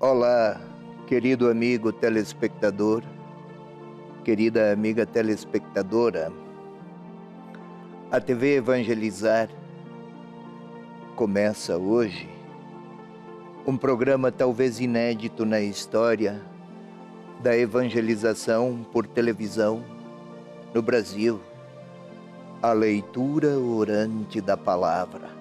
Olá, querido amigo telespectador, querida amiga telespectadora. A TV Evangelizar começa hoje um programa talvez inédito na história da evangelização por televisão no Brasil, a leitura orante da palavra.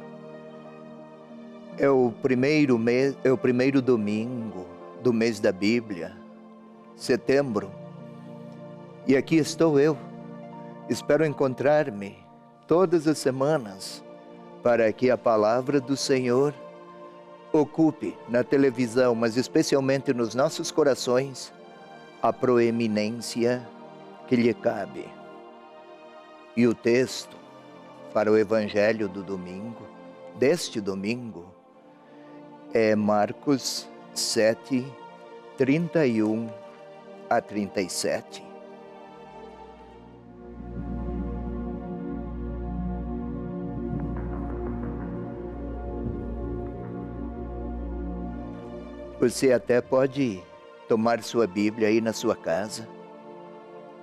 É o primeiro domingo do mês da Bíblia, setembro. E aqui estou eu. Espero encontrar-me todas as semanas para que a palavra do Senhor ocupe na televisão, mas especialmente nos nossos corações, a proeminência que lhe cabe. E o texto para o Evangelho do domingo, deste domingo, é Marcos 7, 31 a 37. Você até pode tomar sua Bíblia aí na sua casa,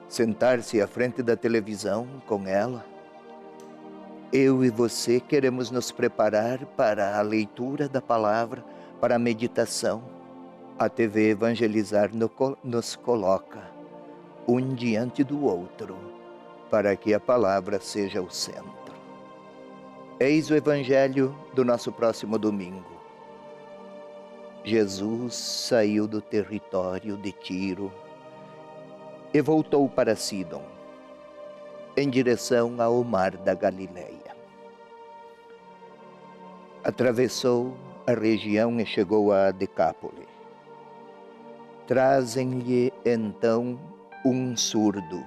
sentar-se à frente da televisão com ela. Eu e você queremos nos preparar para a leitura da palavra, para a meditação. A TV Evangelizar nos coloca um diante do outro, para que a palavra seja o centro. Eis o Evangelho do nosso próximo domingo. Jesus saiu do território de Tiro e voltou para Sidom, em direção ao mar da Galileia. Atravessou a região e chegou a Decápole. Trazem-lhe então um surdo,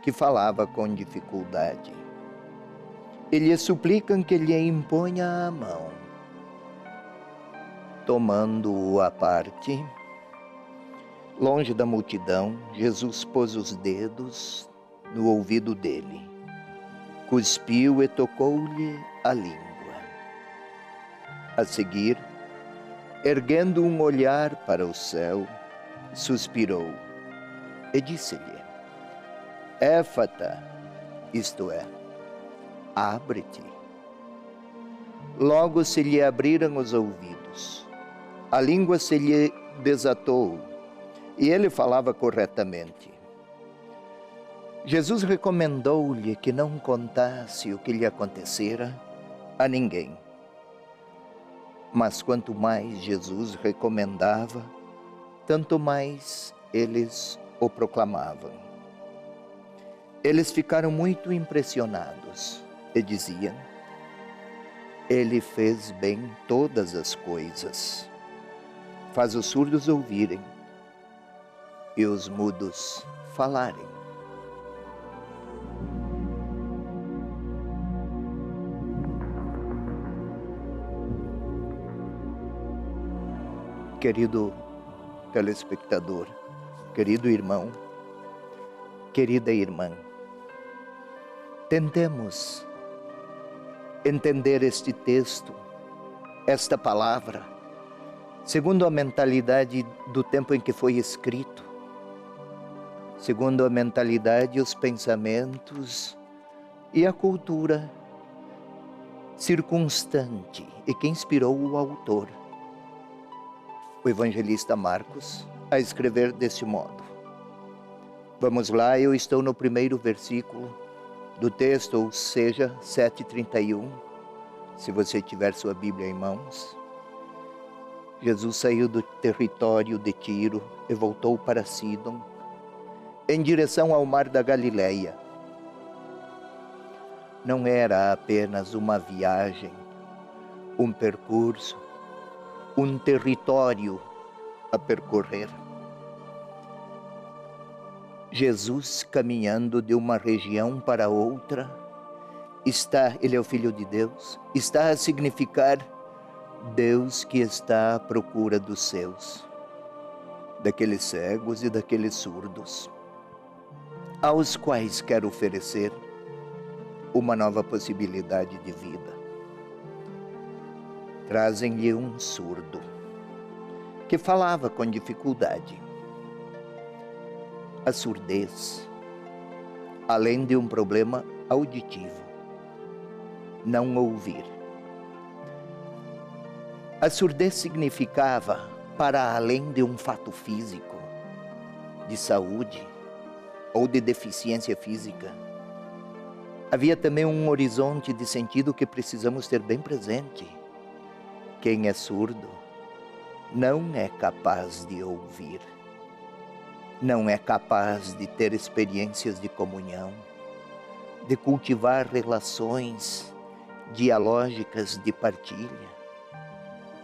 que falava com dificuldade. E lhe suplicam que lhe imponha a mão. Tomando-o à parte, longe da multidão, Jesus pôs os dedos no ouvido dele, cuspiu e tocou-lhe a língua. A seguir, erguendo um olhar para o céu, suspirou e disse-lhe: Éfata, isto é, abre-te. Logo se lhe abriram os ouvidos, a língua se lhe desatou e ele falava corretamente. Jesus recomendou-lhe que não contasse o que lhe acontecera a ninguém. Mas quanto mais Jesus recomendava, tanto mais eles o proclamavam. Eles ficaram muito impressionados e diziam: Ele fez bem todas as coisas. Faz os surdos ouvirem e os mudos falarem. Querido telespectador, querido irmão, querida irmã, tentemos entender este texto, esta palavra, segundo a mentalidade do tempo em que foi escrito, segundo a mentalidade, os pensamentos e a cultura circunstante e que inspirou o autor, o evangelista Marcos, a escrever deste modo. Vamos lá, eu estou no primeiro versículo do texto, ou seja, 7:31, se você tiver sua Bíblia em mãos. Jesus saiu do território de Tiro e voltou para Sidom, em direção ao mar da Galileia. Não era apenas uma viagem, um percurso, um território a percorrer. Jesus, caminhando de uma região para outra, ele é o Filho de Deus, está a significar Deus que está à procura dos seus, daqueles cegos e daqueles surdos, aos quais quer oferecer uma nova possibilidade de vida. Trazem-lhe um surdo. que falava com dificuldade. A surdez, além de um problema auditivo, não ouvir. A surdez significava, para além de um fato físico, de saúde ou de deficiência física, havia também um horizonte de sentido que precisamos ter bem presente. Quem é surdo não é capaz de ouvir, não é capaz de ter experiências de comunhão, de cultivar relações dialógicas de partilha.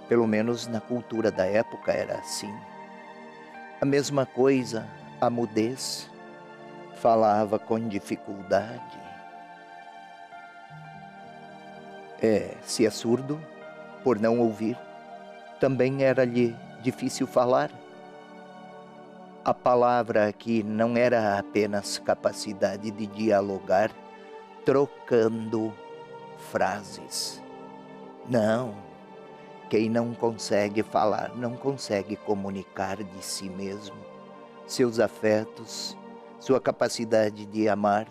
Pelo menos na cultura da época era assim. A mesma coisa, a mudez, falava com dificuldade. Se é surdo, por não ouvir, também era-lhe difícil falar. A palavra aqui não era apenas capacidade de dialogar, trocando frases. Não, quem não consegue falar, não consegue comunicar de si mesmo, seus afetos, sua capacidade de amar,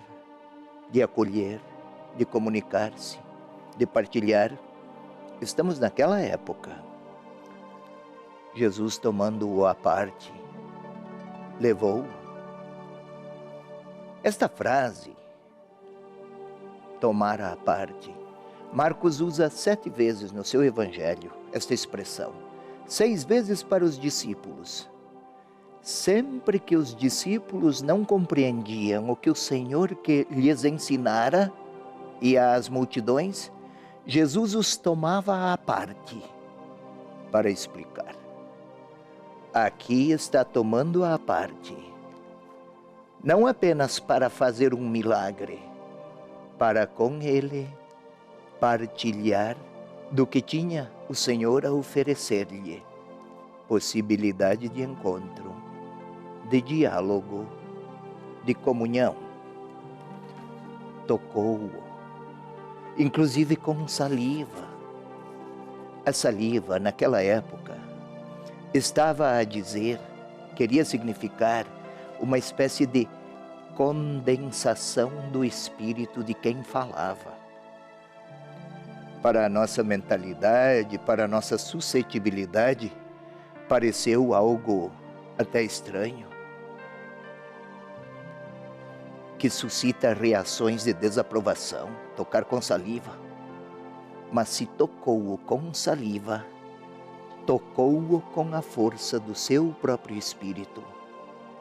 de acolher, de comunicar-se, de partilhar. Estamos naquela época. Jesus, tomando-o à parte, levou-o. Esta frase, tomar à parte, Marcos usa 7 vezes no seu evangelho esta expressão. 6 vezes para os discípulos. Sempre que os discípulos não compreendiam o que o Senhor lhes ensinara e às multidões, Jesus os tomava à parte para explicar. Aqui está tomando à parte, não apenas para fazer um milagre, para com ele partilhar do que tinha o Senhor a oferecer-lhe, possibilidade de encontro, de diálogo, de comunhão. Tocou-o, inclusive com saliva. A saliva, naquela época, estava a dizer, queria significar uma espécie de condensação do espírito de quem falava. Para a nossa mentalidade, para a nossa suscetibilidade, pareceu algo até estranho, que suscita reações de desaprovação, tocar com saliva. Mas se tocou-o com saliva, tocou-o com a força do seu próprio Espírito.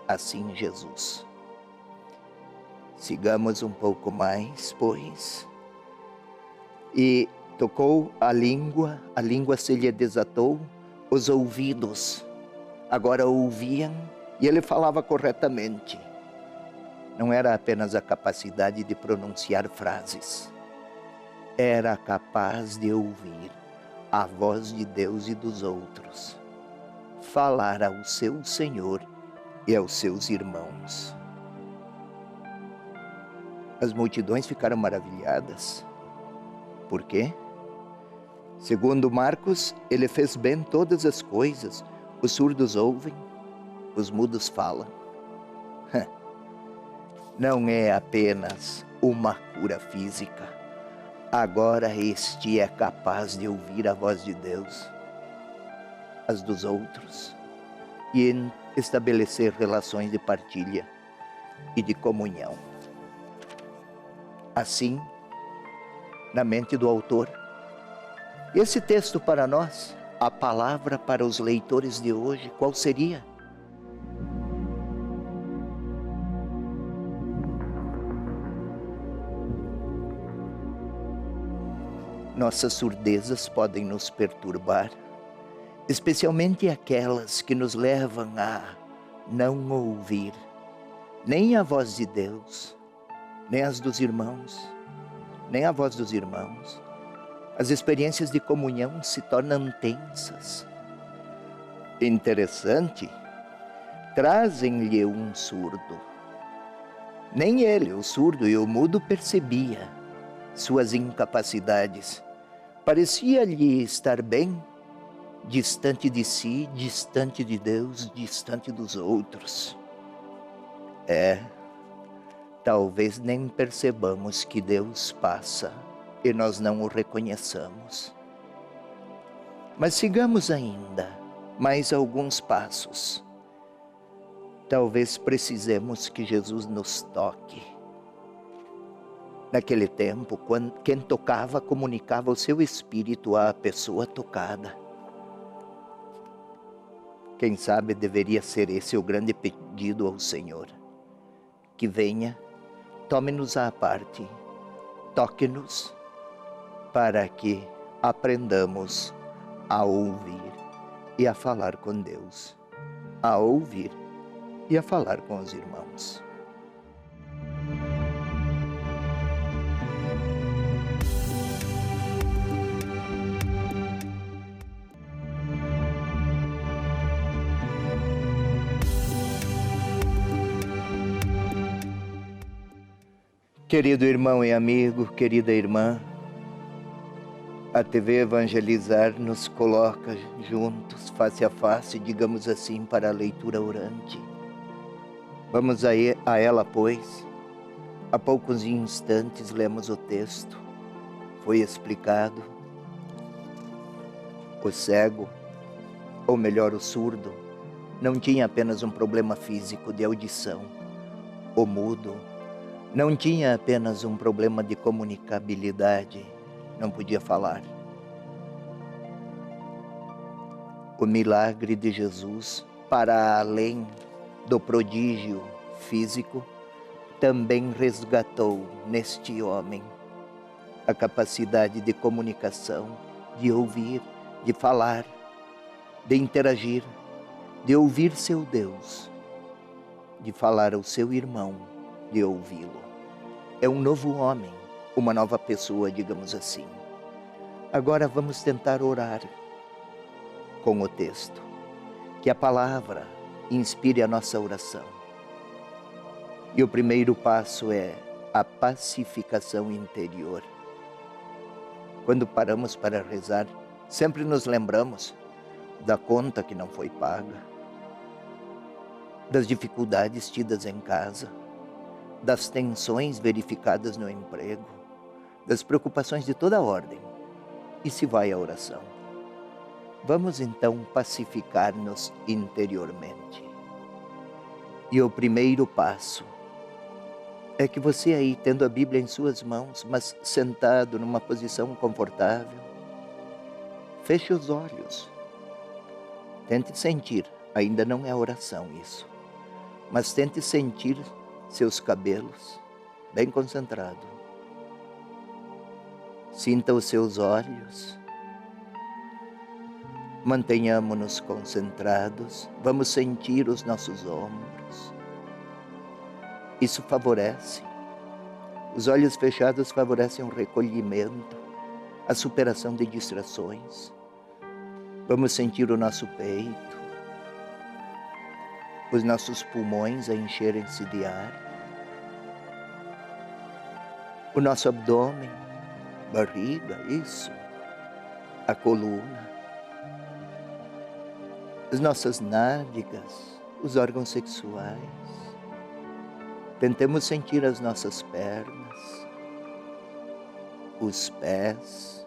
Assim Jesus. Sigamos um pouco mais, pois. E tocou a língua se lhe desatou, os ouvidos agora ouviam e ele falava corretamente. Não era apenas a capacidade de pronunciar frases, era capaz de ouvir a voz de Deus e dos outros, falar ao seu Senhor e aos seus irmãos. As multidões ficaram maravilhadas. Por quê? Segundo Marcos, ele fez bem todas as coisas. Os surdos ouvem, os mudos falam. Não é apenas uma cura física. Agora este é capaz de ouvir a voz de Deus, as dos outros, e estabelecer relações de partilha e de comunhão. Assim, na mente do autor, esse texto para nós, a palavra para os leitores de hoje, qual seria? Nossas surdezas podem nos perturbar, especialmente aquelas que nos levam a não ouvir nem a voz de Deus, nem as dos irmãos, nem a voz dos irmãos. As experiências de comunhão se tornam tensas. Interessante, trazem-lhe um surdo. Nem ele, o surdo e o mudo, percebia suas incapacidades. Parecia-lhe estar bem, distante de si, distante de Deus, distante dos outros. Talvez nem percebamos que Deus passa e nós não o reconheçamos. Mas sigamos ainda mais alguns passos. Talvez precisemos que Jesus nos toque. Naquele tempo, quem tocava comunicava o seu espírito à pessoa tocada. Quem sabe deveria ser esse o grande pedido ao Senhor. Que venha, tome-nos à parte, toque-nos, para que aprendamos a ouvir e a falar com Deus, a ouvir e a falar com os irmãos. Querido irmão e amigo, querida irmã, a TV Evangelizar nos coloca juntos, face a face, digamos assim, para a leitura orante. Vamos a ela, pois. Há poucos instantes lemos o texto. Foi explicado. O cego, ou melhor, o surdo, não tinha apenas um problema físico de audição. O mudo não tinha apenas um problema de comunicabilidade, não podia falar. O milagre de Jesus, para além do prodígio físico, também resgatou neste homem a capacidade de comunicação, de ouvir, de falar, de interagir, de ouvir seu Deus, de falar ao seu irmão, de ouvi-lo. É um novo homem, uma nova pessoa, digamos assim. Agora vamos tentar orar com o texto. Que a palavra inspire a nossa oração. E o primeiro passo é a pacificação interior. Quando paramos para rezar, sempre nos lembramos da conta que não foi paga, das dificuldades tidas em casa, das tensões verificadas no emprego, das preocupações de toda ordem. E se vai a oração? Vamos então pacificar-nos interiormente. E o primeiro passo é que você aí, tendo a Bíblia em suas mãos, mas sentado numa posição confortável, feche os olhos. Tente sentir, ainda não é oração isso, mas tente sentir seus cabelos, bem concentrado. Sinta os seus olhos. Mantenhamo-nos concentrados. Vamos sentir os nossos ombros. Isso favorece. Os olhos fechados favorecem o recolhimento, a superação de distrações. Vamos sentir o nosso peito, os nossos pulmões a encherem-se de ar, o nosso abdômen, barriga, isso, a coluna, as nossas nádegas, os órgãos sexuais. Tentemos sentir as nossas pernas, os pés.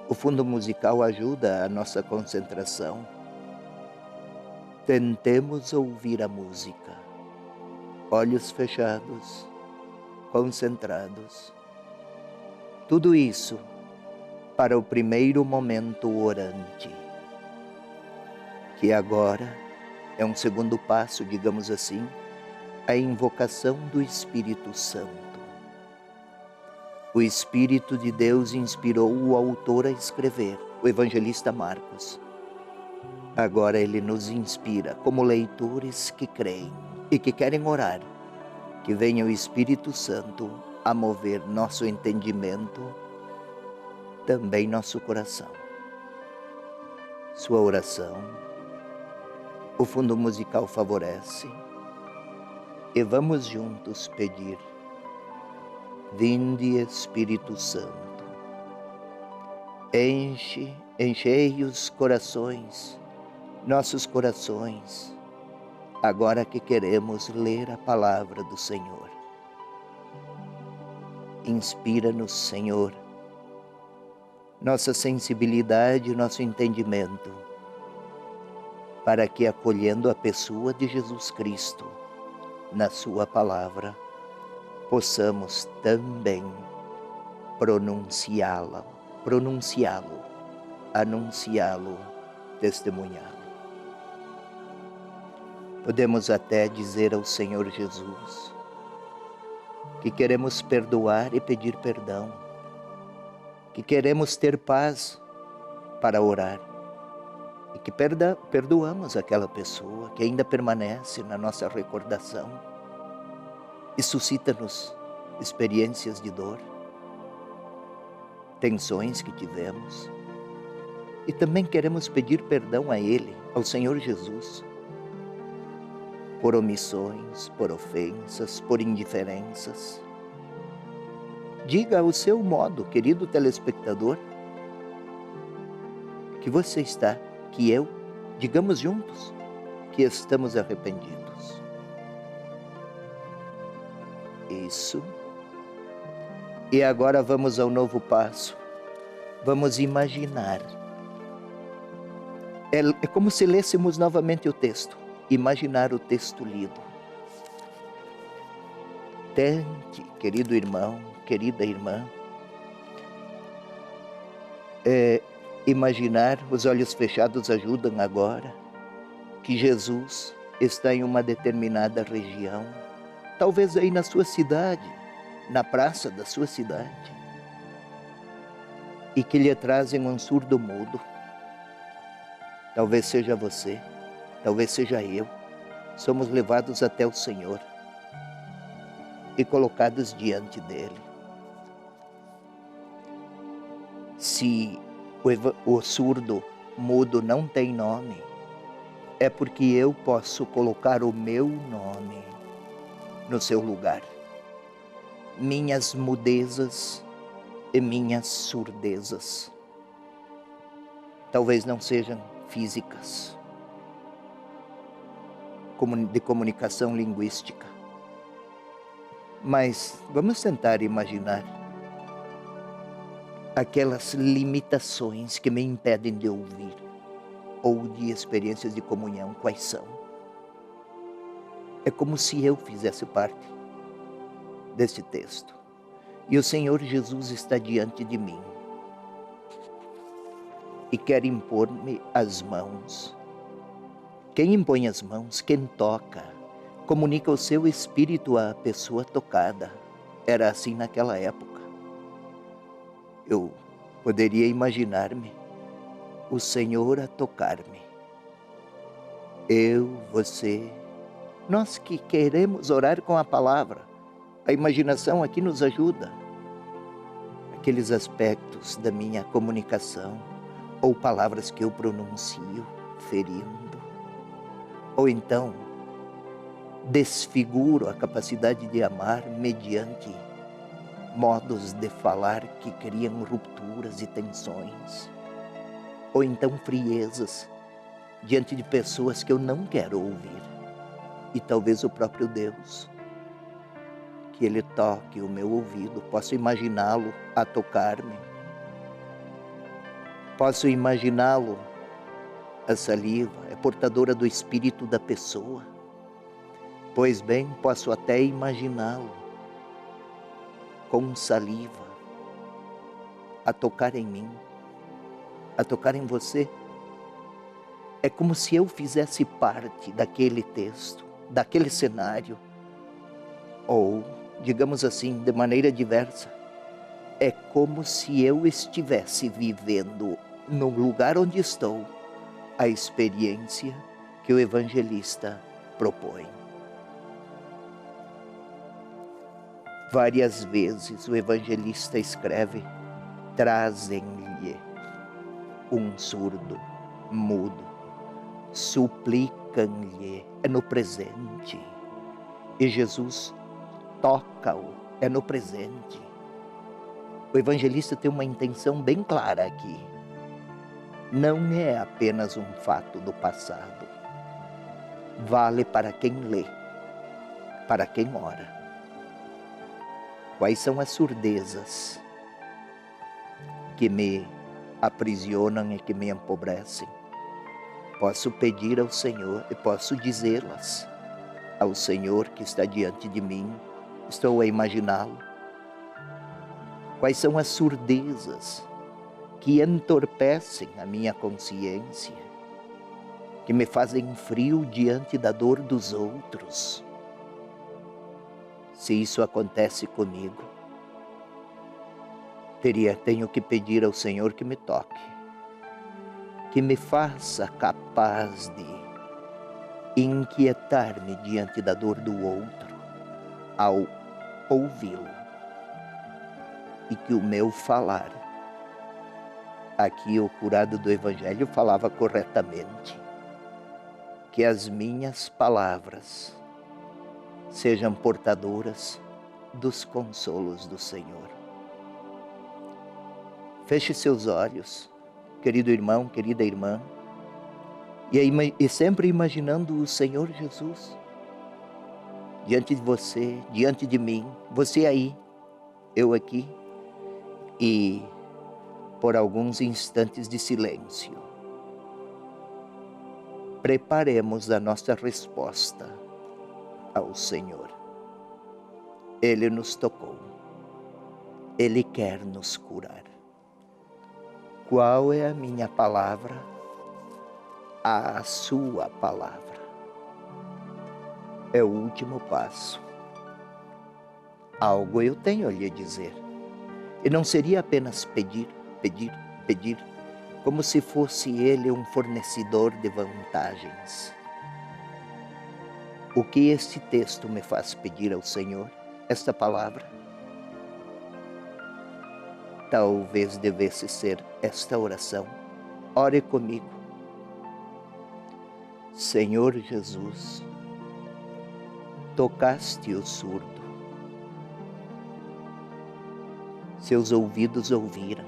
O fundo musical ajuda a nossa concentração. Tentemos ouvir a música, olhos fechados, concentrados. Tudo isso para o primeiro momento orante, que agora é um segundo passo, digamos assim, a invocação do Espírito Santo. O Espírito de Deus inspirou o autor a escrever, o evangelista Marcos. Agora ele nos inspira como leitores que creem e que querem orar, que venha o Espírito Santo a mover nosso entendimento, também nosso coração. Sua oração, o fundo musical favorece, e vamos juntos pedir: vinde Espírito Santo, Enchei os corações, nossos corações, agora que queremos ler a palavra do Senhor. Inspira-nos, Senhor, nossa sensibilidade, nosso entendimento, para que, acolhendo a pessoa de Jesus Cristo na sua palavra, possamos também pronunciá-lo, anunciá-lo, testemunhá-lo. Podemos até dizer ao Senhor Jesus que queremos perdoar e pedir perdão, que queremos ter paz para orar e que perdoamos aquela pessoa que ainda permanece na nossa recordação e suscita-nos experiências de dor, tensões que tivemos. E também queremos pedir perdão a Ele, ao Senhor Jesus, por omissões, por ofensas, por indiferenças. Diga ao seu modo, querido telespectador, que você está, que eu, digamos juntos, que estamos arrependidos. Isso. E agora vamos ao novo passo. Vamos imaginar. É como se lêssemos novamente o texto. Imaginar o texto lido. Tente, querido irmão, querida irmã, imaginar, os olhos fechados ajudam agora, que Jesus está em uma determinada região, talvez aí na sua cidade, na praça da sua cidade, e que lhe trazem um surdo mudo. Talvez seja você, talvez seja eu, somos levados até o Senhor e colocados diante dele. Se o surdo mudo não tem nome, é porque eu posso colocar o meu nome no seu lugar. Minhas mudezas e minhas surdezas talvez não sejam físicas, de comunicação linguística. Mas vamos tentar imaginar aquelas limitações que me impedem de ouvir ou de experiências de comunhão, quais são? É como se eu fizesse parte desse texto. E o Senhor Jesus está diante de mim e quer impor-me as mãos. Quem impõe as mãos, quem toca, comunica o seu espírito à pessoa tocada. Era assim naquela época. Eu poderia imaginar-me o Senhor a tocar-me. Eu, você, nós que queremos orar com a palavra, a imaginação aqui nos ajuda. Aqueles aspectos da minha comunicação, ou palavras que eu pronuncio, ferindo. Ou então, desfiguro a capacidade de amar mediante modos de falar que criam rupturas e tensões. Ou então friezas diante de pessoas que eu não quero ouvir. E talvez o próprio Deus, que Ele toque o meu ouvido, posso imaginá-lo a tocar-me. Posso imaginá-lo, a saliva é portadora do espírito da pessoa. Pois bem, posso até imaginá-lo com saliva a tocar em mim, a tocar em você. É como se eu fizesse parte daquele texto, daquele cenário. Ou, digamos assim, de maneira diversa, é como se eu estivesse vivendo no lugar onde estou a experiência que o evangelista propõe. Várias vezes o evangelista escreve: trazem-lhe um surdo, mudo, suplicam-lhe, é no presente. E Jesus toca-o, é no presente. O evangelista tem uma intenção bem clara aqui. Não é apenas um fato do passado. Vale para quem lê, para quem ora. Quais são as surdezas que me aprisionam e que me empobrecem? Posso pedir ao Senhor e posso dizê-las ao Senhor que está diante de mim. Estou a imaginá-lo. Quais são as surdezas que entorpecem a minha consciência, que me fazem frio diante da dor dos outros? Se isso acontece comigo, tenho que pedir ao Senhor que me toque, que me faça capaz de inquietar-me diante da dor do outro ao ouvi-lo, e que o meu falar, aqui o curado do Evangelho falava corretamente, que as minhas palavras sejam portadoras dos consolos do Senhor. Feche seus olhos, querido irmão, querida irmã, e sempre imaginando o Senhor Jesus diante de você, diante de mim, você aí, eu aqui, e por alguns instantes de silêncio, preparemos a nossa resposta ao Senhor. Ele nos tocou, Ele quer nos curar. Qual é a minha palavra? A sua palavra. É o último passo. Algo eu tenho a lhe dizer. E não seria apenas pedir, pedir, pedir, como se fosse ele um fornecedor de vantagens. O que este texto me faz pedir ao Senhor? Esta palavra? Talvez devesse ser esta oração. Ore comigo. Senhor Jesus, tocaste o surdo. Seus ouvidos ouviram.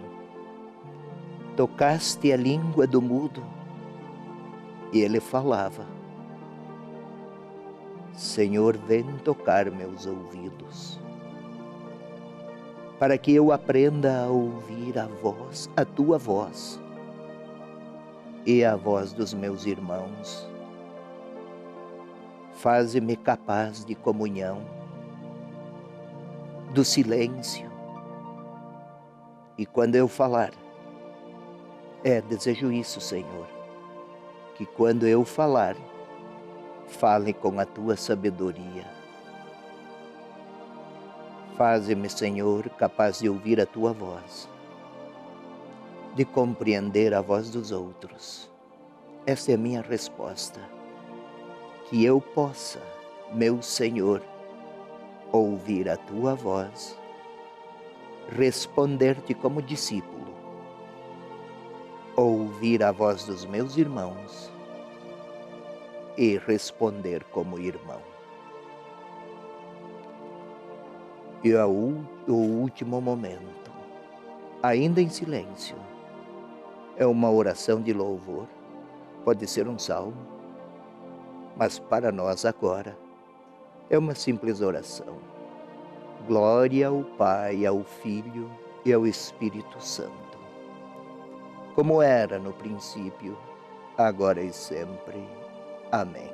Tocaste a língua do mudo e ele falava. Senhor, vem tocar meus ouvidos, para que eu aprenda a ouvir a voz, a tua voz, e a voz dos meus irmãos. Faze-me capaz de comunhão, do silêncio, e quando eu falar, desejo isso, Senhor, que quando eu falar, fale com a tua sabedoria. Faze-me, Senhor, capaz de ouvir a tua voz, de compreender a voz dos outros. Esta é a minha resposta. Que eu possa, meu Senhor, ouvir a tua voz, responder-te como discípulo, ouvir a voz dos meus irmãos e responder como irmão. E o último momento, ainda em silêncio, é uma oração de louvor, pode ser um salmo, mas para nós agora é uma simples oração. Glória ao Pai, ao Filho e ao Espírito Santo, como era no princípio, agora e sempre. Amém.